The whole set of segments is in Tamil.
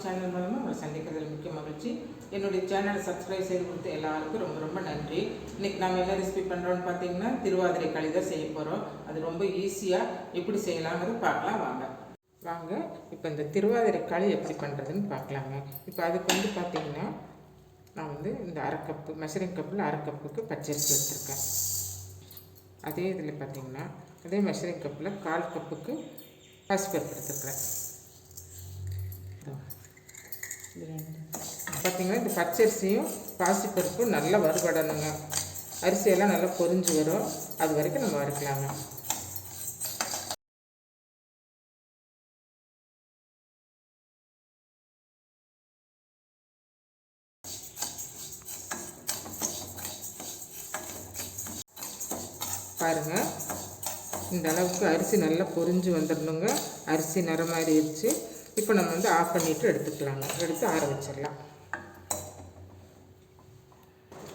சேனல் மூலமாக உங்களை சந்திக்கிறதுல மிக்க மகிழ்ச்சி. என்னுடைய சேனலை சப்ஸ்கிரைப் செய்து கொடுத்து எல்லாருக்கும் ரொம்ப ரொம்ப நன்றி. இன்றைக்கி நம்ம என்ன ரெசிபி பண்ணுறோன்னு பார்த்தீங்கன்னா திருவாதிரை களி தான் செய்ய போகிறோம். அது ரொம்ப ஈஸியாக எப்படி செய்யலாங்கிறது பார்க்கலாம் வாங்க. இப்போ இந்த திருவாதிரை களி எப்படி பண்ணுறதுன்னு பார்க்கலாங்க. இப்போ அதுக்கு வந்து பார்த்திங்கன்னா நான் வந்து இந்த அரை கப்பு மெஷரிங் கப்பில் அரை கப்புக்கு பச்சரிசி எடுத்துருக்கேன். அதே இதில் பார்த்திங்கன்னா அதே மெஷரிங் கப்பில் 1/4 கப்புக்கு பாசிப்பருப்பு எடுத்துருக்குறேன். பார்த்திங்கன்னா இந்த பச்சரிசியும் பாசிப்பருப்பும் நல்லா வறுபடணுங்க. அரிசியெல்லாம் நல்லா பொரிஞ்சு வரும், அது வரைக்கும் நம்ம வறுக்கலாங்க. பாருங்கள், இந்த அளவுக்கு அரிசி நல்லா பொரிஞ்சு வந்துடணுங்க. அரிசி நிறமாறிடுச்சு. இப்போ நம்ம வந்து ஆஃப் பண்ணிவிட்டு எடுத்துக்கலாங்க. எடுத்து ஆற வச்சிடலாம்.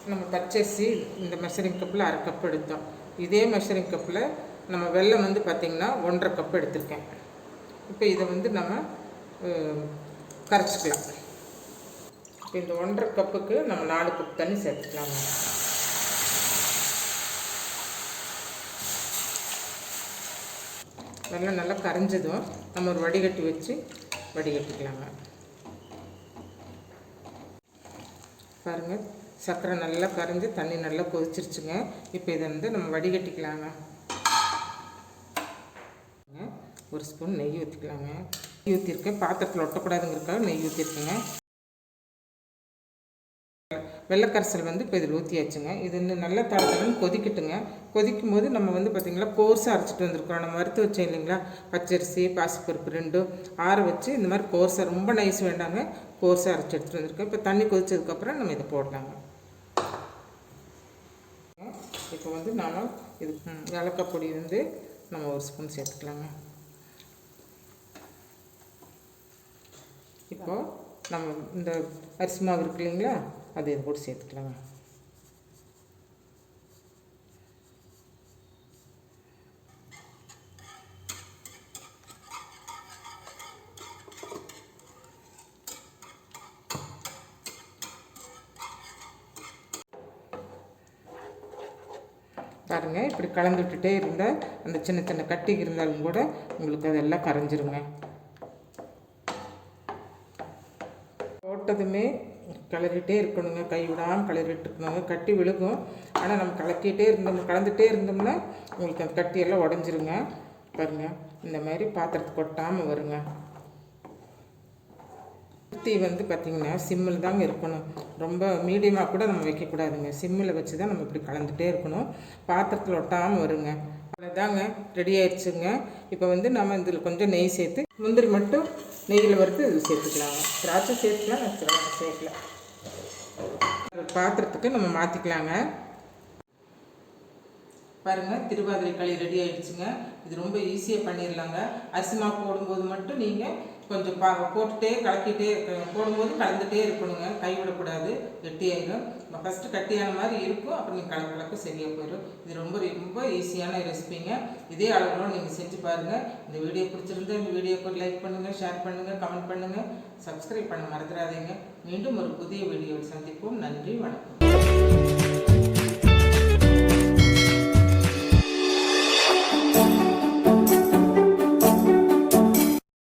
நம்ம பச்சரிசி இந்த மெஷரிங் கப்பில் அரை கப் எடுத்தோம். இதே மெஷரிங் கப்பில் நம்ம வெல்லம் வந்து பார்த்திங்கன்னா 1.5 கப் எடுத்திருக்கேன். இப்போ இதை வந்து நம்ம கரைச்சிக்கலாம். இப்போ இந்த 1.5 கப்புக்கு நம்ம 4 கப் தண்ணி சேர்த்துக்கலாங்க. வெல்லம் நல்லா கரைஞ்சதும் நம்ம ஒரு வடிகட்டி வச்சு வடிகட்டிக்கலாங்க. பாருங்கள், சர்க்கரை நல்லா கரைஞ்சி தண்ணி நல்லா கொதிச்சிருச்சுங்க. இப்போ இதை வந்து நம்ம வடிகட்டிக்கலாங்க. ஒரு ஸ்பூன் நெய் ஊற்றிக்கலாங்க. நெய் ஊற்றிருக்கேன், பாத்திரத்தில் ஒட்டக்கூடாதுங்கிறதுக்காக நெய் ஊற்றிருக்கேங்க. வெள்ளைக்கரைசல் வந்து இப்போ இதில் ஊற்றியாச்சுங்க. இது இன்னும் நல்லா தடன்னு கொதிக்கட்டுங்க. கொதிக்கும் போது நம்ம வந்து பார்த்திங்களா கோர்ஸாக அரைச்சிட்டு வந்திருக்கிறோம். நம்ம வறுத்து வச்சோம் இல்லைங்களா, பச்சரிசி பாசிப்பருப்பு ரெண்டும் ஆற வச்சு இந்த மாதிரி கோர்ஸாக, ரொம்ப நைஸ் வேண்டாங்க, கோர்ஸாக அரைச்சி எடுத்துகிட்டு வந்திருக்கோம். இப்போ தண்ணி கொதிச்சதுக்கப்புறம் நம்ம இதை போடலாங்க. இப்போ வந்து நாம் இது ஏலக்காய் பொடி வந்து நம்ம ஒரு ஸ்பூன் சேர்த்துக்கலாங்க. இப்போது நம்ம இந்த அரிசி மாவு இருக்கு இல்லைங்களா, அது இது கூட சேர்த்துக்கலாங்க. பாருங்கள், இப்படி கலந்து விட்டுட்டே இருந்தால் அந்த சின்ன சின்ன கட்டி இருந்தாலும் கூட உங்களுக்கு அதெல்லாம் கரைஞ்சிருங்க. போட்டதுமே கிளறிட்டே இருக்கணுங்க, கை விடாமல் கிளறிட்டு இருக்கணுங்க. கட்டி விழுகும், ஆனால் நம்ம கலந்துகிட்டே இருந்தோம்னா உங்களுக்கு அந்த கட்டியெல்லாம் உடஞ்சிருங்க. பாருங்கள், இந்த மாதிரி பாத்திரத்துக்கு கொட்டாமல் வருங்க. ஊற்றி வந்து பார்த்திங்கன்னா சிம்மில் தாங்க இருக்கணும். ரொம்ப மீடியமாக கூட நம்ம வைக்கக்கூடாதுங்க. சிம்மில் வச்சு தான் நம்ம இப்படி கலந்துகிட்டே இருக்கணும். பாத்திரத்தில் ஒட்டாமல் வருங்க. அவ்வளோதாங்க, ரெடி ஆயிடுச்சுங்க. இப்போ வந்து நம்ம இதில் கொஞ்சம் நெய் சேர்த்து, முந்திரி மட்டும் நெய்யில் வறுத்து இதில் சேர்த்துக்கலாங்க. திராட்சை சேர்த்துக்கலாம், நான் திராட்சை சேர்க்கலாம். பாத்திரத்துக்கு நம்ம மாற்றிக்கலாங்க. பாருங்கள், திருவாதிரை களி ரெடி ஆகிடுச்சுங்க. இது ரொம்ப ஈஸியாக பண்ணிடலாங்க. அரிசி மாவு போடும்போது மட்டும் நீங்கள் கொஞ்சம் போட்டுகிட்டே கலக்கிட்டே போடும்போது கலந்துகிட்டே இருக்கணுங்க. கைவிடக்கூடாது, கெட்டியாயிடும். ஃபஸ்ட்டு கட்டியான மாதிரி இருக்கும், அப்புறம் நீங்கள் கலக்க சரியாக போயிடும். இது ரொம்ப ரொம்ப ஈஸியான ரெசிபிங்க. இதே அளவுலாம் நீங்கள் செஞ்சு பாருங்கள். இந்த வீடியோ பிடிச்சிருந்தா இந்த வீடியோக்கு லைக் பண்ணுங்கள், ஷேர் பண்ணுங்கள், கமெண்ட் பண்ணுங்கள், சப்ஸ்கிரைப் பண்ண மறந்துடாதீங்க. மீண்டும் ஒரு புதிய வீடியோவில் சந்திப்போம். நன்றி, வணக்கம்.